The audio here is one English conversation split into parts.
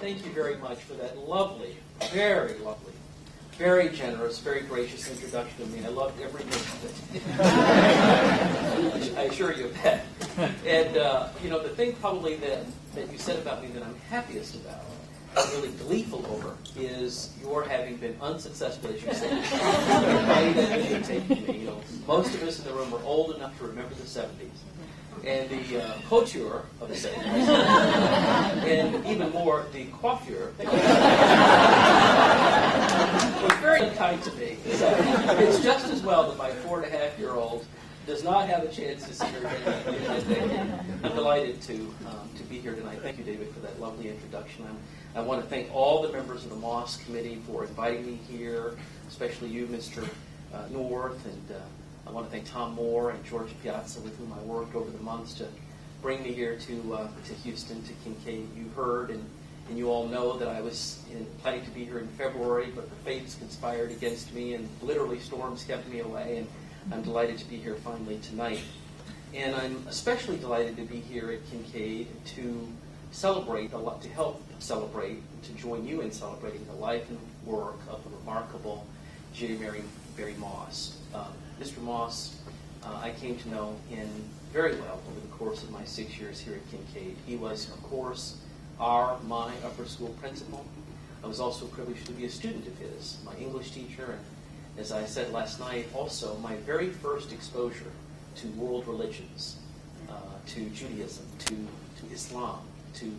thank you very much for that lovely, very generous, very gracious introduction to me. I loved every minute of it. I assure you of that. And, the thing probably that you said about me that I'm happiest about, I'm really gleeful over, is your having been unsuccessful, as you said, in writing that videotape to me. Most of us in the room are old enough to remember the 70s. And the couture of the 70s. And even more, the coiffure was very unkind to me. It's just as well that my 4.5-year-old does not have a chance to see her again. I'm delighted to be here tonight. Thank you, David, for that lovely introduction. I want to thank all the members of the Moss Committee for inviting me here, especially you, Mr. North, and I want to thank Tom Moore and George Piazza, with whom I worked over the months to bring me here to Houston, to Kinkaid. You heard and you all know that I was planning to be here in February, but the fates conspired against me and literally storms kept me away, and I'm delighted to be here finally tonight. And I'm especially delighted to be here at Kinkaid to celebrate, to help celebrate, to join you in celebrating the life and work of the remarkable J. Mary Moss. Mr. Moss, I came to know very well over the course of my 6 years here at Kinkaid. He was, of course, my upper school principal. I was also privileged to be a student of his, my English teacher, and as I said last night, also my very first exposure to world religions, to Judaism, to Islam, to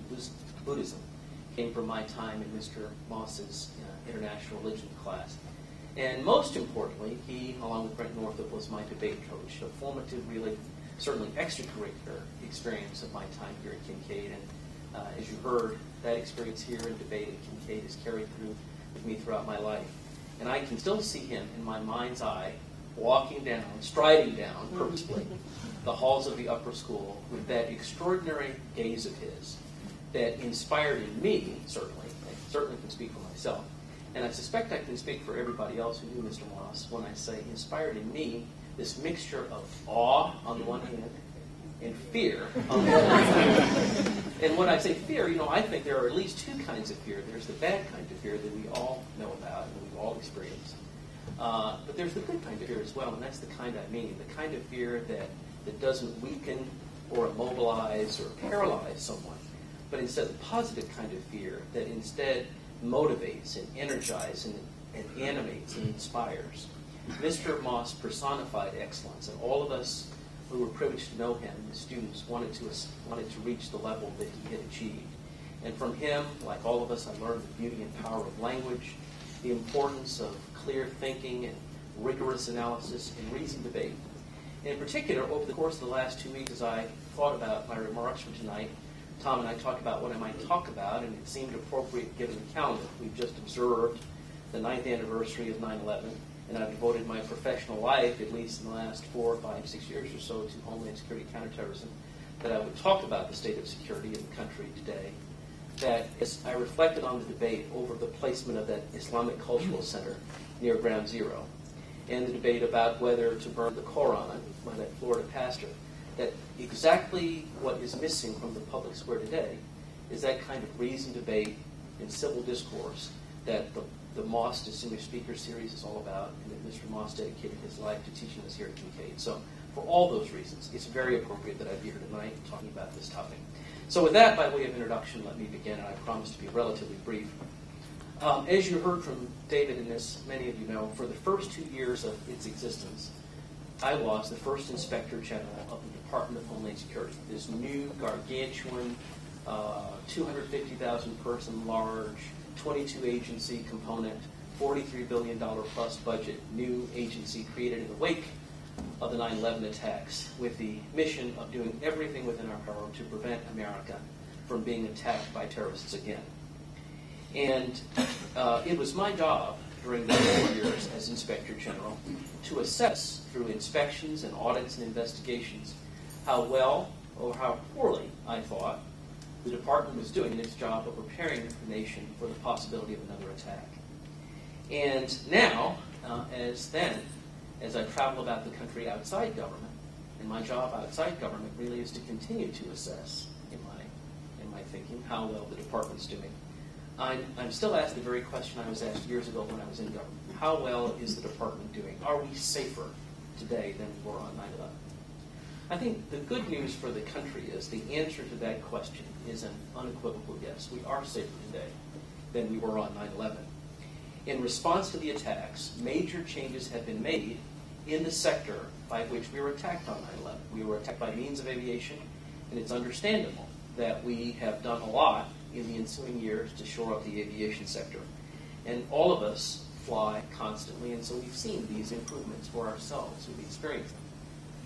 Buddhism, came from my time in Mr. Moss's international religion class. And most importantly, he, along with Brent Northup, was my debate coach, a formative, really, certainly extracurricular experience of my time here at Kinkaid. And as you heard, that experience here in debate at Kinkaid has carried through with me throughout my life. And I can still see him in my mind's eye, striding down purposefully, the halls of the upper school with that extraordinary gaze of his that inspired in me, certainly. I certainly can speak for myself. And I suspect I can speak for everybody else who knew Mr. Moss when I say inspired in me this mixture of awe on the one hand and fear on the other hand. And when I say fear, I think there are at least two kinds of fear. There's the bad kind of fear that we all know about and we've all experienced. But there's the good kind of fear as well, and that's the kind I mean, the kind of fear that doesn't weaken or immobilize or paralyze someone, but instead the positive kind of fear that instead motivates and energizes and animates and inspires. Mr. Moss personified excellence, and all of us who were privileged to know him, the students, wanted to reach the level that he had achieved. And from him, like all of us, I learned the beauty and power of language, the importance of clear thinking and rigorous analysis and reasoned debate. And in particular, over the course of the last 2 weeks, as I thought about my remarks from tonight, Tom and I talked about what I might talk about, and it seemed appropriate given the calendar. We've just observed the 9th anniversary of 9/11, and I've devoted my professional life, at least in the last 4, 5, 6 years or so, to Homeland Security counterterrorism, that I would talk about the state of security in the country today. That as I reflected on the debate over the placement of that Islamic Cultural Center near Ground Zero, and the debate about whether to burn the Koran by that Florida pastor, that exactly what is missing from the public square today is that kind of reasoned debate and civil discourse that the Moss Distinguished Speaker Series is all about, and that Mr. Moss dedicated his life to teaching us here at Kinkaid. So for all those reasons, it's very appropriate that I be here tonight talking about this topic. So with that, by way of introduction, let me begin, and I promise to be relatively brief. As you heard from David, and as many of you know, for the first 2 years of its existence, I was the first Inspector General of the Department of Homeland Security, this new, gargantuan, 250,000 person large, 22 agency component, $43 billion plus budget, new agency created in the wake of the 9/11 attacks with the mission of doing everything within our power to prevent America from being attacked by terrorists again. And it was my job during those 4 years as Inspector General to assess through inspections and audits and investigations how well or how poorly I thought the department was doing its job of preparing the nation for the possibility of another attack. And now, as I travel about the country outside government, and my job outside government really is to continue to assess in my thinking how well the department's doing. I'm still asked the very question I was asked years ago when I was in government. How well is the department doing? Are we safer today than we were on 9/11? I think the good news for the country is the answer to that question is an unequivocal yes. We are safer today than we were on 9/11. In response to the attacks, major changes have been made in the sector by which we were attacked on 9/11. We were attacked by means of aviation, and it's understandable that we have done a lot in the ensuing years to shore up the aviation sector. And all of us fly constantly, and so we've seen these improvements for ourselves. We've experienced them.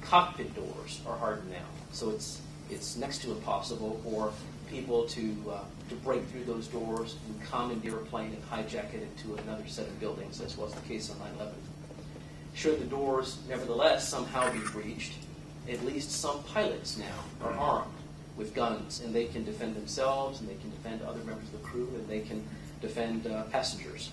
Cockpit doors are hardened now, so it's next to impossible for people to break through those doors and commandeer a plane and hijack it into another set of buildings, as was the case on 9/11. Should the doors nevertheless somehow be breached, at least some pilots now are armed with guns, and they can defend themselves, and they can defend other members of the crew, and they can defend passengers.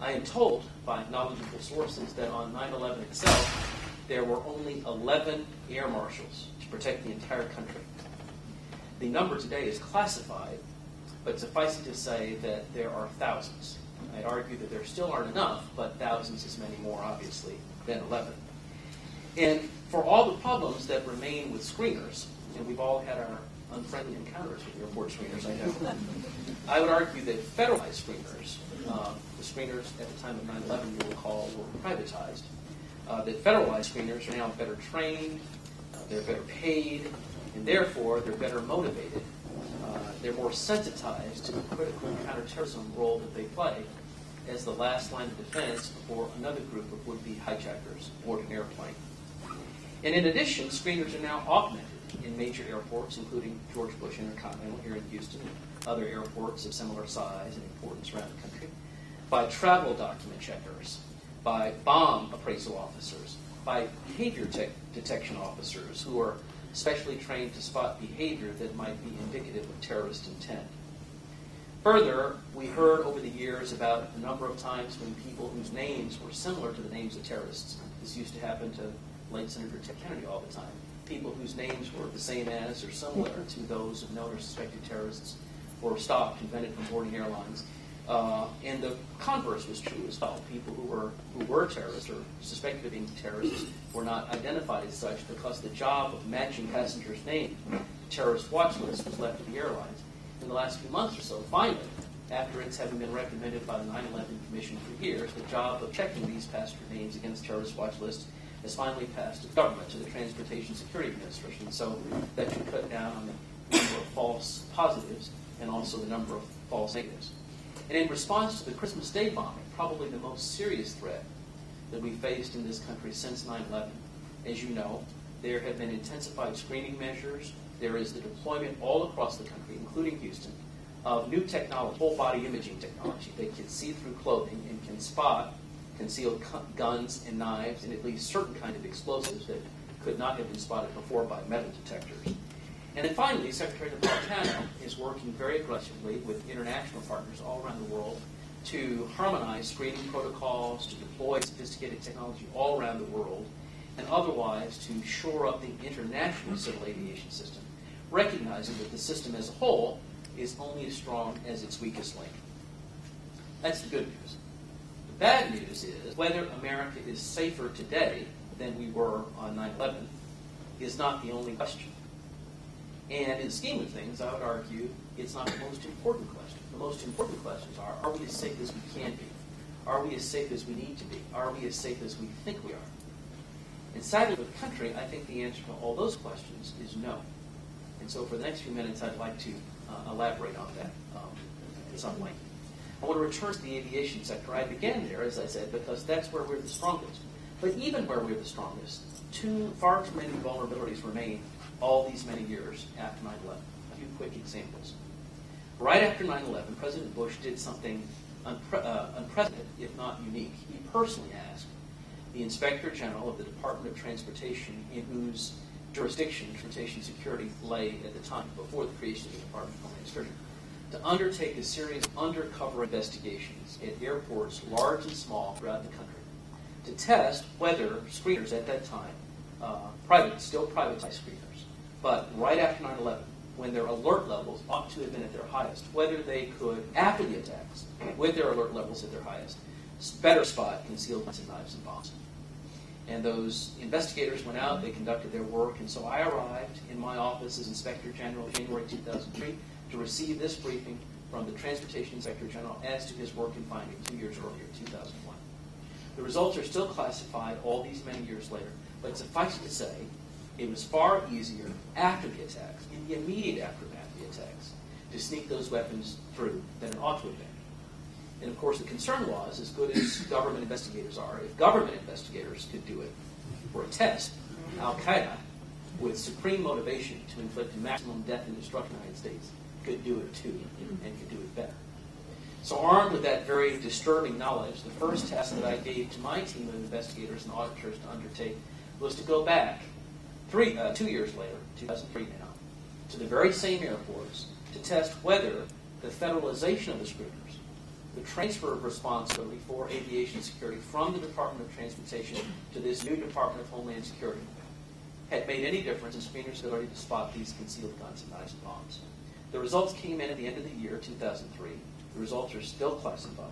I am told by knowledgeable sources that on 9/11 itself, there were only 11 air marshals to protect the entire country. The number today is classified, but suffice it to say that there are thousands. I'd argue that there still aren't enough, but thousands is many more, obviously, than 11. And for all the problems that remain with screeners, and we've all had our unfriendly encounters with airport screeners, I know, I would argue that federalized screeners, the screeners at the time of 9/11, you will recall, were privatized, that federalized screeners are now better trained, they're better paid, and therefore they're better motivated. They're more sensitized to the critical counterterrorism role that they play as the last line of defense for another group of would-be hijackers aboard an airplane. And in addition, screeners are now augmented in major airports, including George Bush Intercontinental here in Houston, other airports of similar size and importance around the country, by travel document checkers, by bomb appraisal officers, by behavior detection officers who are specially trained to spot behavior that might be indicative of terrorist intent. Further, we heard over the years about a number of times when people whose names were similar to the names of terrorists, this used to happen to late Senator Ted Kennedy all the time, people whose names were the same as or similar to those of known or suspected terrorists were stopped and prevented from boarding airlines. And the converse was true as well. People who were terrorists or suspected of being terrorists were not identified as such because the job of matching passengers' names to terrorist watch lists was left to the airlines. In the last few months or so, finally, after it's having been recommended by the 9/11 Commission for years, the job of checking these passenger names against terrorist watch lists has finally passed to the government, to the Transportation Security Administration. So that should cut down on the number of false positives and also the number of false negatives. And in response to the Christmas Day bombing, probably the most serious threat that we faced in this country since 9/11, as you know, there have been intensified screening measures. There is the deployment all across the country, including Houston, of new technology, whole body imaging technology that can see through clothing and can spot concealed guns and knives and at least certain kind of explosives that could not have been spotted before by metal detectors. And then finally, Secretary Napolitano is working very aggressively with international partners all around the world to harmonize screening protocols, to deploy sophisticated technology all around the world, and otherwise to shore up the international civil aviation system, recognizing that the system as a whole is only as strong as its weakest link. That's the good news. The bad news is whether America is safer today than we were on 9/11 is not the only question. And in the scheme of things, I would argue it's not the most important question. The most important questions are we as safe as we can be? Are we as safe as we need to be? Are we as safe as we think we are? And sadly, for the country, I think the answer to all those questions is no. And so for the next few minutes, I'd like to elaborate on that in some length. I want to return to the aviation sector. I began there, as I said, because that's where we're the strongest. But even where we're the strongest, far too many vulnerabilities remain all these many years after 9/11. A few quick examples. Right after 9/11, President Bush did something unprecedented, if not unique. He personally asked the Inspector General of the Department of Transportation, in whose jurisdiction transportation security lay at the time, before the creation of the Department of Homeland Security, to undertake a series of undercover investigations at airports large and small throughout the country to test whether screeners at that time, still privatized screeners, but right after 9/11, when their alert levels ought to have been at their highest, whether they could, after the attacks, with their alert levels at their highest, better spot concealed guns and knives and bombs. And those investigators went out, they conducted their work, and so I arrived in my office as Inspector General in January 2003 to receive this briefing from the Transportation Inspector General as to his work and finding 2 years earlier, 2001. The results are still classified all these many years later, but suffice it to say, it was far easier after the attacks, in the immediate aftermath of the attacks, to sneak those weapons through than it ought to have been. And of course the concern was, as good as government investigators are, if government investigators could do it for a test, Al-Qaeda, with supreme motivation to inflict maximum death and destruction in the United States, could do it too, and could do it better. So armed with that very disturbing knowledge, the first task that I gave to my team of investigators and auditors to undertake was to go back 2 years later, 2003 now, to the very same airports to test whether the federalization of the screeners, the transfer of responsibility for aviation security from the Department of Transportation to this new Department of Homeland Security, had made any difference in screeners' ability to spot these concealed guns and knives and bombs. The results came in at the end of the year, 2003. The results are still classified,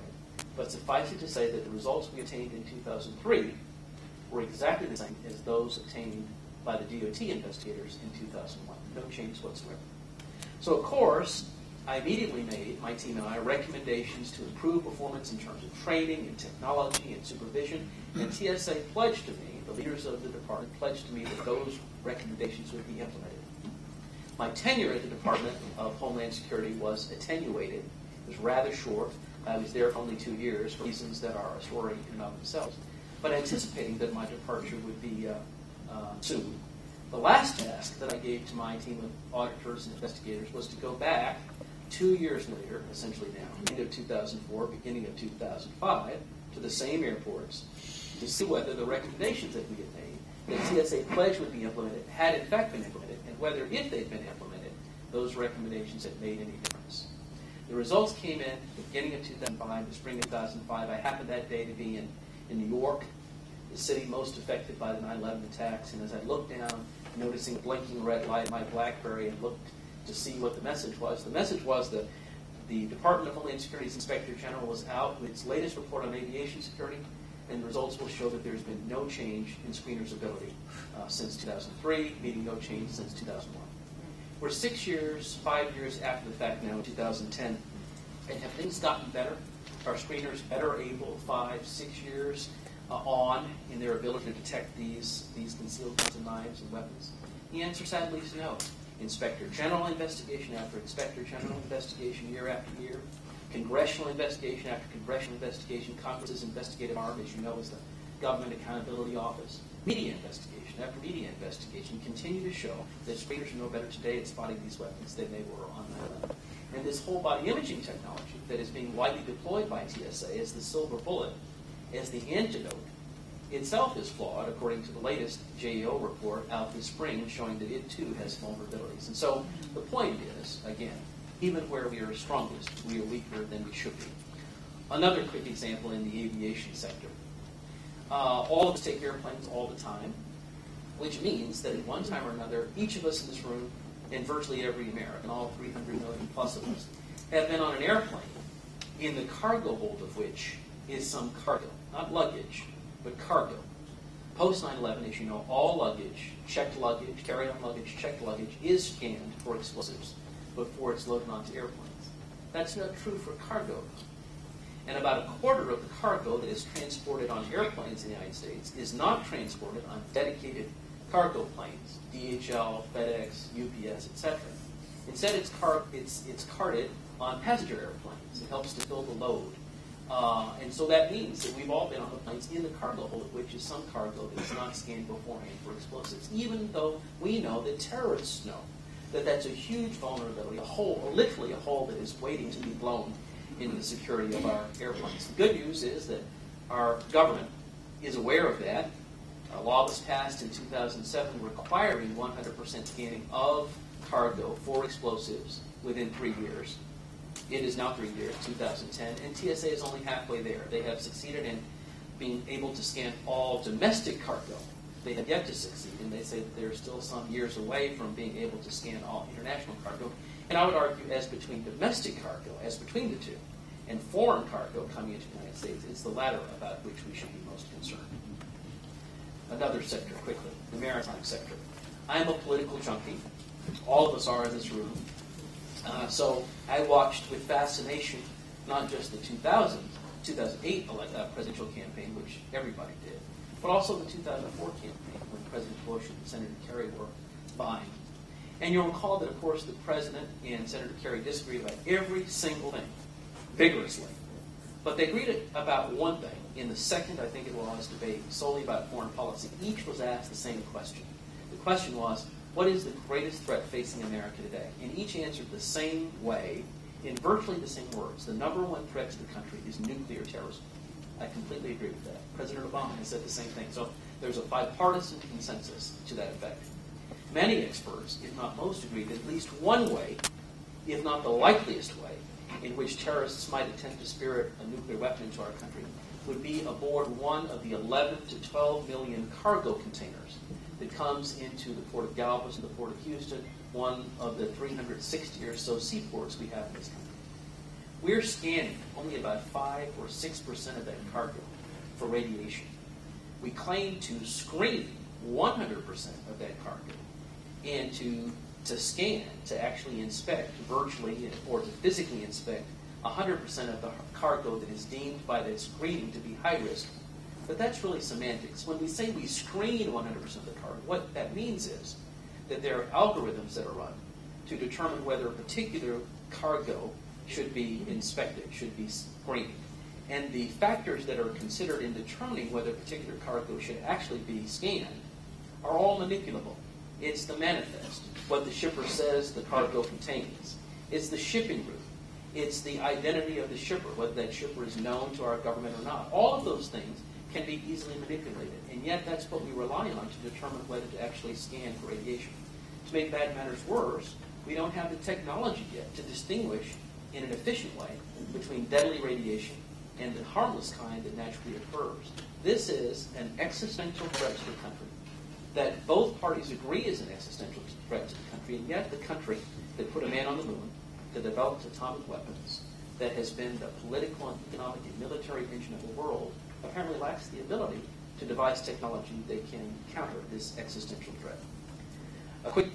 but suffice it to say that the results we attained in 2003 were exactly the same as those obtained by the DOT investigators in 2001. No change whatsoever. So, of course, I immediately made, my team and I, recommendations to improve performance in terms of training and technology and supervision, and TSA pledged to me, the leaders of the department pledged to me that those recommendations would be implemented. My tenure at the Department of Homeland Security was attenuated. It was rather short. I was there for only 2 years for reasons that are a story in and of themselves, but anticipating that my departure would be soon. The last task that I gave to my team of auditors and investigators was to go back 2 years later, essentially now, end of 2004, beginning of 2005, to the same airports to see whether the recommendations that we had made, that TSA pledge would be implemented, had in fact been implemented, and whether, if they'd been implemented, those recommendations had made any difference. The results came in at the beginning of 2005, the spring of 2005. I happened that day to be in New York, the city most affected by the 9/11 attacks, and as I looked down, noticing a blinking red light in my BlackBerry and looked to see what the message was that the Department of Homeland Security's Inspector General was out with its latest report on aviation security, and the results will show that there's been no change in screeners' ability since 2003, meaning no change since 2001. We're 5 years after the fact now, in 2010, and have things gotten better? Are screeners better able 5, 6 years on in their ability to detect these concealed guns and knives and weapons? The answer sadly is no. Inspector General investigation after Inspector General investigation, year after year. Congressional investigation after congressional investigation. Congress's investigative arm, as you know, is the Government Accountability Office. Media investigation after media investigation continue to show that screeners are no better today at spotting these weapons than they were on 9/11. And this whole body imaging technology that is being widely deployed by TSA as the silver bullet, as the antidote, itself is flawed, according to the latest JEO report out this spring, showing that it too has vulnerabilities. And so the point is, again, even where we are strongest, we are weaker than we should be. Another quick example in the aviation sector. All of us take airplanes all the time, which means that at one time or another, each of us in this room, and virtually every American, all 300 million plus of us, have been on an airplane in the cargo hold of which is some cargo, not luggage, but cargo. Post 9/11, as you know, all luggage, checked luggage, carry-on luggage, checked luggage, is scanned for explosives before it's loaded onto airplanes. That's not true for cargo. And about a quarter of the cargo that is transported on airplanes in the United States is not transported on dedicated cargo planes, DHL, FedEx, UPS, etc. Instead, it's carted on passenger airplanes. It helps to fill the load. And so that means that we've all been on the planes in the cargo hold, which is some cargo that is not scanned beforehand for explosives, even though we know that terrorists know that that's a huge vulnerability, a hole, literally a hole that is waiting to be blown into the security of our airplanes. The good news is that our government is aware of that. A law was passed in 2007 requiring 100% scanning of cargo for explosives within 3 years. It is now 3 years, 2010, and TSA is only halfway there. They have succeeded in being able to scan all domestic cargo they have yet to succeed, and they say that they're still some years away from being able to scan all international cargo. And I would argue, as between domestic cargo, as between the two, and foreign cargo coming into the United States, it's the latter about which we should be most concerned. Another sector, quickly, the maritime sector. I'm a political junkie. All of us are in this room. So I watched with fascination not just the 2008 presidential campaign, which everybody did, but also the 2004 campaign when President Bush and Senator Kerry were vying. And you'll recall that, of course, the President and Senator Kerry disagreed about every single thing, vigorously. But they agreed about one thing. In the second, I think it was, debate solely about foreign policy, each was asked the same question. The question was, what is the greatest threat facing America today? And each answered the same way, in virtually the same words. The number one threat to the country is nuclear terrorism. I completely agree with that. President Obama has said the same thing. So there's a bipartisan consensus to that effect. Many experts, if not most, agree that at least one way, if not the likeliest way, in which terrorists might attempt to spirit a nuclear weapon into our country would be aboard one of the 11 to 12 million cargo containers that comes into the Port of Galveston, the Port of Houston, one of the 360 or so seaports we have in this country. We're scanning only about 5 or 6% of that cargo for radiation. We claim to screen 100% of that cargo and to scan, to actually inspect virtually or to physically inspect 100% of the cargo that is deemed by that screening to be high risk. But that's really semantics. When we say we screen 100% of the cargo, what that means is that there are algorithms that are run to determine whether a particular cargo should be inspected, should be screened. And the factors that are considered in determining whether a particular cargo should actually be scanned are all manipulable. It's the manifest, what the shipper says the cargo contains. It's the shipping route. It's the identity of the shipper, whether that shipper is known to our government or not. All of those things can be easily manipulated, and yet that's what we rely on to determine whether to actually scan for radiation. To make bad matters worse, we don't have the technology yet to distinguish in an efficient way between deadly radiation and the harmless kind that naturally occurs. This is an existential threat to the country that both parties agree is an existential threat to the country, and yet the country that put a man on the moon, that developed atomic weapons, that has been the political and economic and military engine of the world, apparently lacks the ability to devise technology that can counter this existential threat. A quick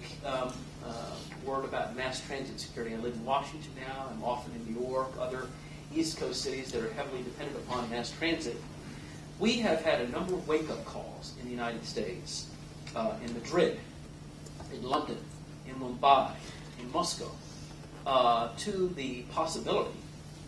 word about mass transit security. I live in Washington now. I'm often in New York, other East Coast cities that are heavily dependent upon mass transit. We have had a number of wake-up calls in the United States, in Madrid, in London, in Mumbai, in Moscow, to the possibility,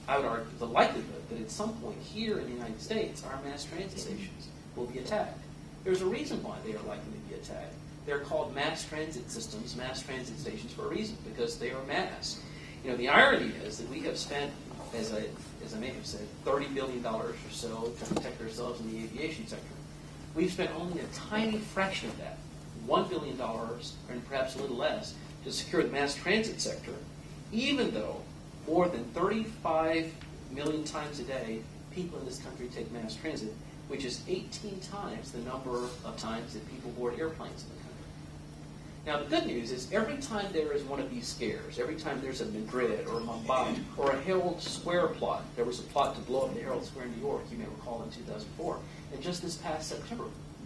I would argue, the likelihood that at some point here in the United States, our mass transit stations will be attacked. There's a reason why they are likely to be attacked. They're called mass transit systems, mass transit stations for a reason, because they are mass. You know, the irony is that we have spent, as I may have said, $30 billion or so to protect ourselves in the aviation sector. We've spent only a tiny fraction of that, $1 billion, and perhaps a little less, to secure the mass transit sector, even though more than 35 million times a day people in this country take mass transit, which is 18 times the number of times that people board airplanes in the country. Now, the good news is every time there is one of these scares, every time there's a Madrid or a Mumbai or a Herald Square plot, there was a plot to blow up the Herald Square in New York, you may recall, in 2004. And just this past September,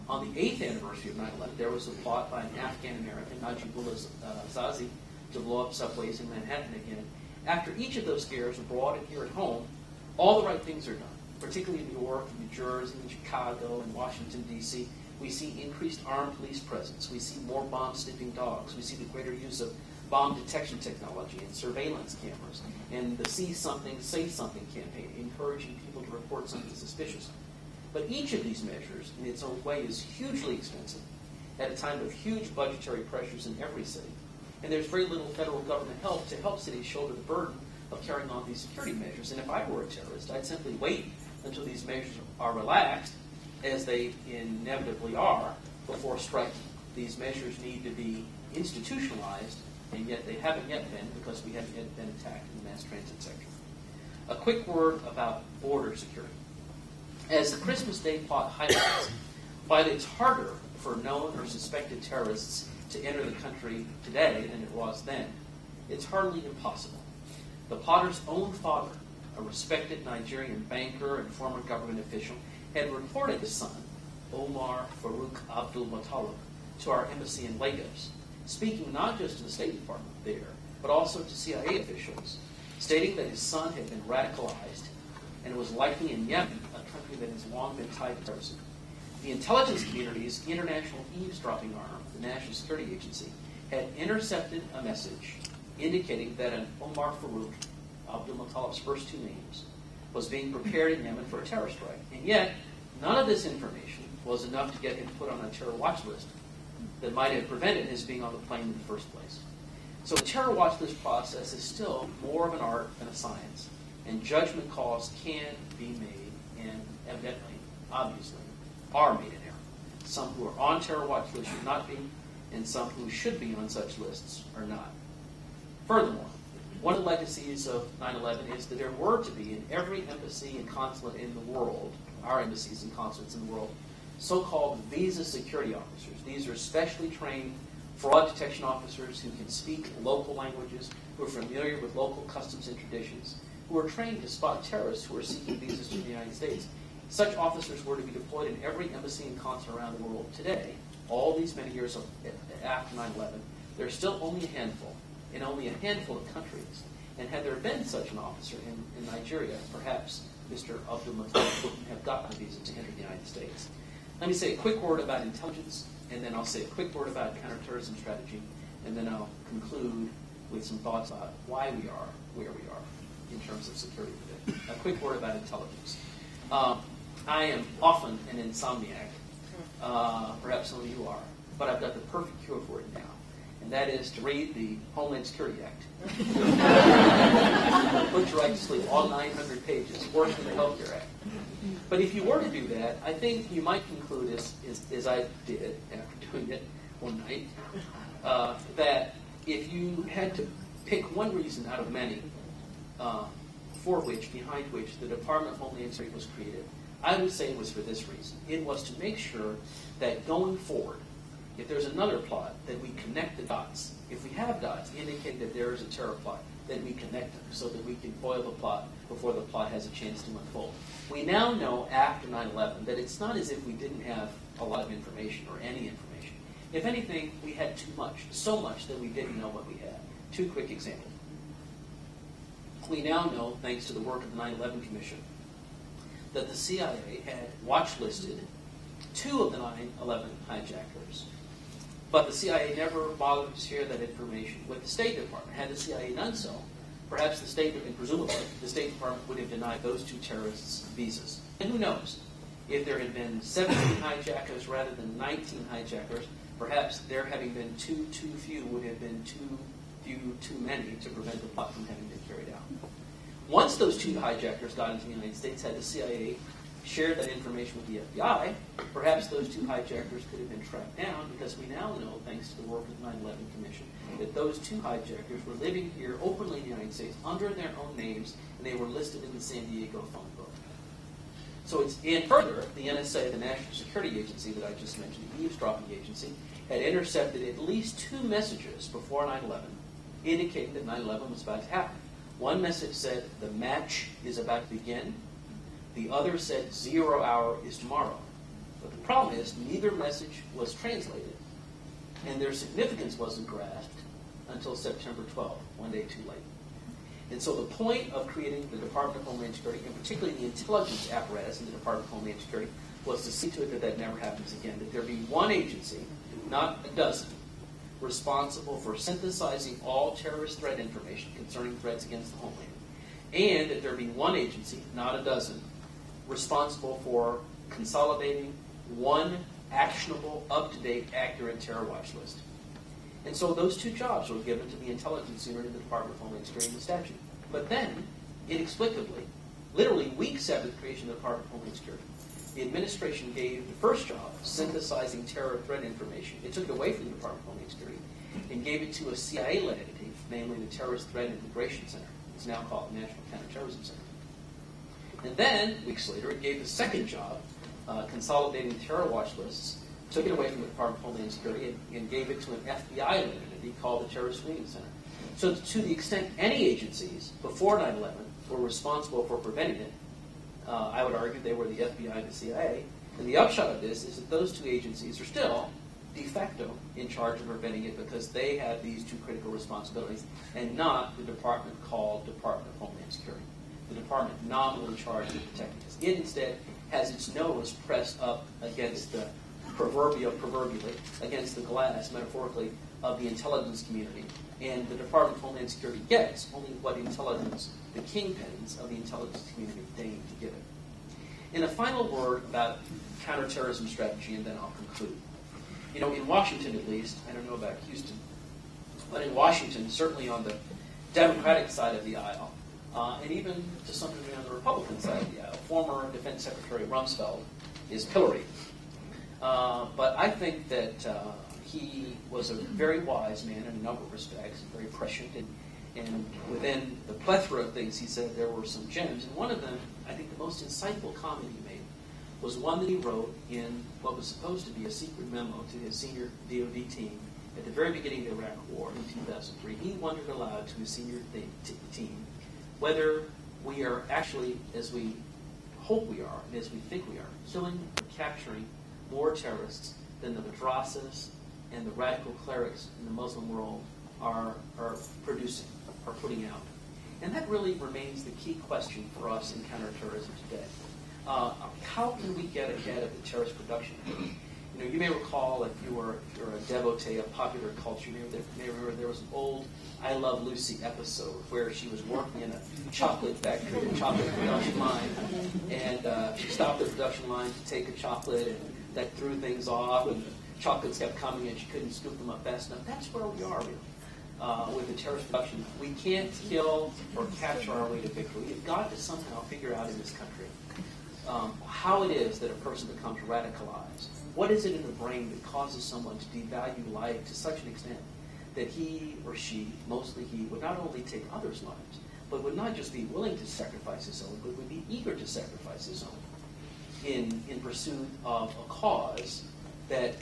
on the 8th anniversary of 9/11, there was a plot by an Afghan-American, Najibullah Zazi, to blow up subways in Manhattan again. After each of those scares, abroad and here at home, all the right things are done, particularly in New York, New Jersey, and Chicago, and Washington, D.C. We see increased armed police presence. We see more bomb-sniffing dogs. We see the greater use of bomb detection technology and surveillance cameras, and the See Something, Say Something campaign, encouraging people to report something suspicious. But each of these measures, in its own way, is hugely expensive at a time of huge budgetary pressures in every city. And there's very little federal government help to help cities shoulder the burden of carrying on these security measures. And if I were a terrorist, I'd simply wait until these measures are relaxed, as they inevitably are, before striking. These measures need to be institutionalized, and yet they haven't yet been, because we haven't yet been attacked in the mass transit sector. A quick word about border security. As the Christmas Day plot highlights, while it's harder for known or suspected terrorists to enter the country today than it was then. It's hardly impossible. The plotter's own father, a respected Nigerian banker and former government official, had reported his son, Omar Farouk Abdul Muttalib, to our embassy in Lagos, speaking not just to the State Department there, but also to CIA officials, stating that his son had been radicalized and was likely in Yemen, a country that has long been tied to terrorism. The intelligence community's international eavesdropping arm, the National Security Agency, had intercepted a message indicating that an Omar Farouk, Abdul Muttalib's first two names, was being prepared in Yemen for a terror strike. And yet, none of this information was enough to get him put on a terror watch list that might have prevented his being on the plane in the first place. So the terror watch list process is still more of an art than a science, and judgment calls can be made, and evidently, obviously, are made in error. Some who are on terror watch lists should not be, and some who should be on such lists are not. Furthermore, one of the legacies of 9/11 is that there were to be in every embassy and consulate in the world, our embassies and consulates in the world, so-called visa security officers. These are specially trained fraud detection officers who can speak local languages, who are familiar with local customs and traditions, who are trained to spot terrorists who are seeking visas to the United States. Such officers were to be deployed in every embassy and consulate around the world. Today, all these many years after 9/11, there's still only a handful, in only a handful of countries. And had there been such an officer in Nigeria, perhaps Mr. Abdul Muttalib wouldn't have gotten a visa to enter the United States. Let me say a quick word about intelligence, and then I'll say a quick word about counterterrorism strategy, and then I'll conclude with some thoughts about why we are where we are in terms of security today. A quick word about intelligence. I am often an insomniac. Perhaps some of you are, but I've got the perfect cure for it now, and that is to read the Homeland Security Act. Put you right to sleep, all 900 pages, worse than the Healthcare Act. But if you were to do that, I think you might conclude, as I did after doing it one night, that if you had to pick one reason out of many behind which the Department of Homeland Security was created, I would say it was for this reason. It was to make sure that going forward, if there's another plot, that we connect the dots. If we have dots indicating that there is a terror plot, then we connect them so that we can foil the plot before the plot has a chance to unfold. We now know after 9/11 that it's not as if we didn't have a lot of information or any information. If anything, we had too much, so much that we didn't know what we had. Two quick examples. We now know, thanks to the work of the 9/11 Commission, that the CIA had watch-listed 2 of the 9/11 hijackers. But the CIA never bothered to share that information with the State Department. Had the CIA done so, perhaps presumably, the State Department would have denied those 2 terrorists visas. And who knows? If there had been 17 hijackers rather than 19 hijackers, perhaps there having been 2 too few would have been too few too many to prevent the plot from having been carried out. Once those 2 hijackers got into the United States, had the CIA shared that information with the FBI, perhaps those 2 hijackers could have been tracked down, because we now know, thanks to the work of the 9/11 Commission, that those 2 hijackers were living here openly in the United States under their own names, and they were listed in the San Diego phone book. And further, the NSA, the National Security Agency that I just mentioned, the eavesdropping agency, had intercepted at least 2 messages before 9/11 indicating that 9/11 was about to happen. One message said, "The match is about to begin." The other said, "0 hour is tomorrow." But the problem is, neither message was translated, and their significance wasn't grasped until September 12th, one day too late. And so the point of creating the Department of Homeland Security, and particularly the intelligence apparatus in the Department of Homeland Security, was to see to it that that never happens again, that there be one agency, not a dozen, responsible for synthesizing all terrorist threat information concerning threats against the homeland, and that there be one agency, not a dozen, responsible for consolidating one actionable, up-to-date, accurate terror watch list. And so those 2 jobs were given to the intelligence unit in the Department of Homeland Security in the statute. But then, inexplicably, literally weeks after the creation of the Department of Homeland Security, the administration gave the first job, synthesizing terror threat information. It took it away from the Department of Homeland Security and gave it to a CIA-led entity, namely the Terrorist Threat Integration Center. It's now called the National Counterterrorism Center. And then, weeks later, it gave the second job, consolidating terror watch lists, took it away from the Department of Homeland Security and gave it to an FBI-led entity called the Terrorist Screening Center. So to the extent any agencies before 9/11 were responsible for preventing it, I would argue they were the FBI and the CIA. And the upshot of this is that those two agencies are still de facto in charge of preventing it because they have these two critical responsibilities and not the department called Department of Homeland Security. The department nominally charged with protecting us. It instead has its nose pressed up against the proverbially, against the glass, metaphorically, of the intelligence community. And the Department of Homeland Security gets only what intelligence, the kingpins of the intelligence community deign to give it. In a final word about counterterrorism strategy, and then I'll conclude. You know, in Washington at least, I don't know about Houston, but in Washington, certainly on the Democratic side of the aisle, and even to some degree on the Republican side of the aisle, former Defense Secretary Rumsfeld is pilloried. But I think that he was a very wise man in a number of respects, and very prescient, and within the plethora of things he said, there were some gems. And one of them, I think the most insightful comment he made, was one that he wrote in what was supposed to be a secret memo to his senior DOD team at the very beginning of the Iraq War in 2003. He wondered aloud to his senior team whether we are actually, as we hope we are, and as we think we are, killing or capturing more terrorists than the madrasas and the radical clerics in the Muslim world are producing, are putting out. And that really remains the key question for us in counterterrorism today. How can we get ahead of the terrorist production? You know, you may recall, if you're a devotee of popular culture, you may remember there was an old I Love Lucy episode where she was working in a chocolate factory, a chocolate production line, and she stopped the production line to take a chocolate, and that threw things off, and the chocolates kept coming, and she couldn't scoop them up fast enough. That's where we are with the terrorist production. We can't kill or capture our way to victory. We've got to somehow figure out in this country how it is that a person becomes radicalized. What is it in the brain that causes someone to devalue life to such an extent that he or she, mostly he, would not only take others' lives, but would not just be willing to sacrifice his own, but would be eager to sacrifice his own in pursuit of a cause that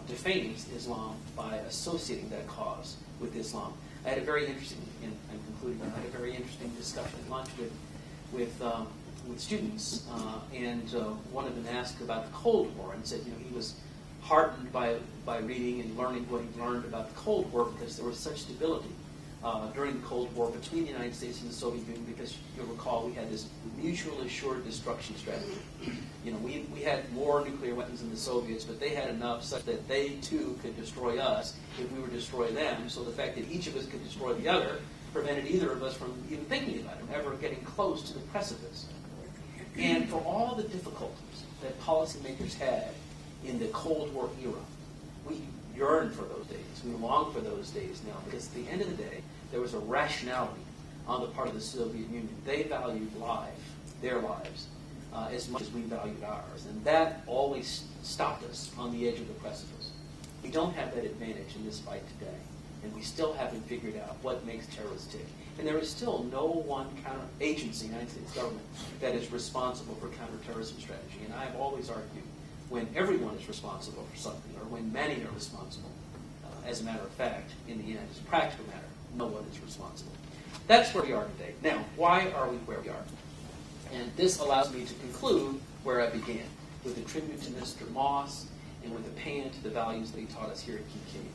defames Islam by associating that cause with Islam. I had a very interesting, and I'm concluding, I had a very interesting discussion at lunch with students, and one of them asked about the Cold War and said, you know, he was heartened by reading and learning what he learned about the Cold War because there was such stability during the Cold War between the United States and the Soviet Union, because you'll recall we had this mutually assured destruction strategy. You know, we had more nuclear weapons than the Soviets, but they had enough such that they too could destroy us if we were to destroy them. So the fact that each of us could destroy the other prevented either of us from even thinking about it, ever getting close to the precipice. And for all the difficulties that policymakers had in the Cold War era, we yearn for those days. We long for those days now, because at the end of the day, there was a rationality on the part of the Soviet Union. They valued life, their lives, as much as we valued ours. And that always stopped us on the edge of the precipice. We don't have that advantage in this fight today. And we still haven't figured out what makes terrorists tick. And there is still no one agency, United States government, that is responsible for counterterrorism strategy. And I have always argued, when everyone is responsible for something, or when many are responsible, as a matter of fact, in the end, as a practical matter, no one is responsible. That's where we are today. Now, why are we where we are? And this allows me to conclude where I began, with a tribute to Mr. Moss and with a paean to the values that he taught us here at Kinkaid.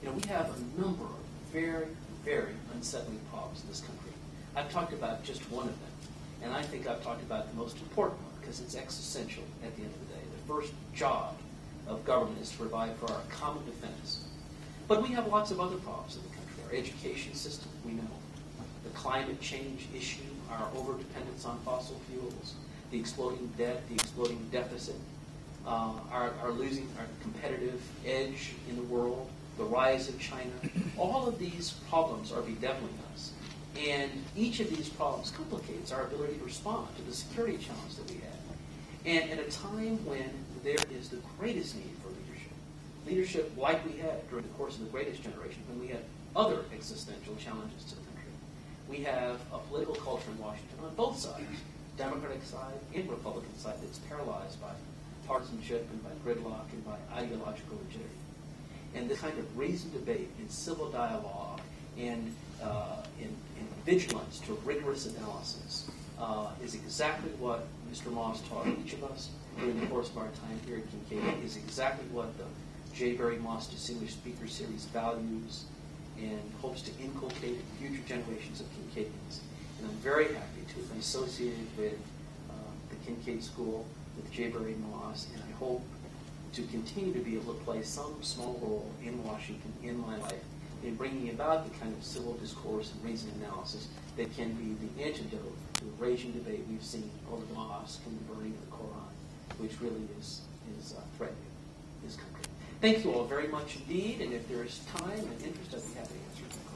You know, we have a number of very, very unsettling problems in this country. I've talked about just one of them, and I think I've talked about the most important one, because it's existential at the end of the day. The first job of government is to provide for our common defense. But we have lots of other problems in the country. Our education system, we know. The climate change issue, our overdependence on fossil fuels, the exploding debt, the exploding deficit, our losing our competitive edge in the world, the rise of China. All of these problems are bedeviling us. And each of these problems complicates our ability to respond to the security challenge that we have. And at a time when there is the greatest need for leadership like we had during the course of the greatest generation, when we had other existential challenges to the country, we have a political culture in Washington on both sides, Democratic side and Republican side, that's paralyzed by partisanship and by gridlock and by ideological rigidity. And this kind of reasoned debate and civil dialogue and in vigilance to rigorous analysis is exactly what Mr. Moss taught each of us during the course of our time here at Kinkaid, is exactly what the J. Barry Moss Distinguished Speaker Series values and hopes to inculcate in future generations of Kinkaidians. And I'm very happy to have been associated with the Kinkaid School, with J. Barry Moss, and I hope to continue to be able to play some small role in Washington, in my life, in bringing about the kind of civil discourse and reasoned analysis that can be the antidote to the raging debate we've seen over the mosque and the burning of the Quran, which really is threatening this country. Thank you all very much indeed, and if there is time and interest, I'd be happy to answer your questions.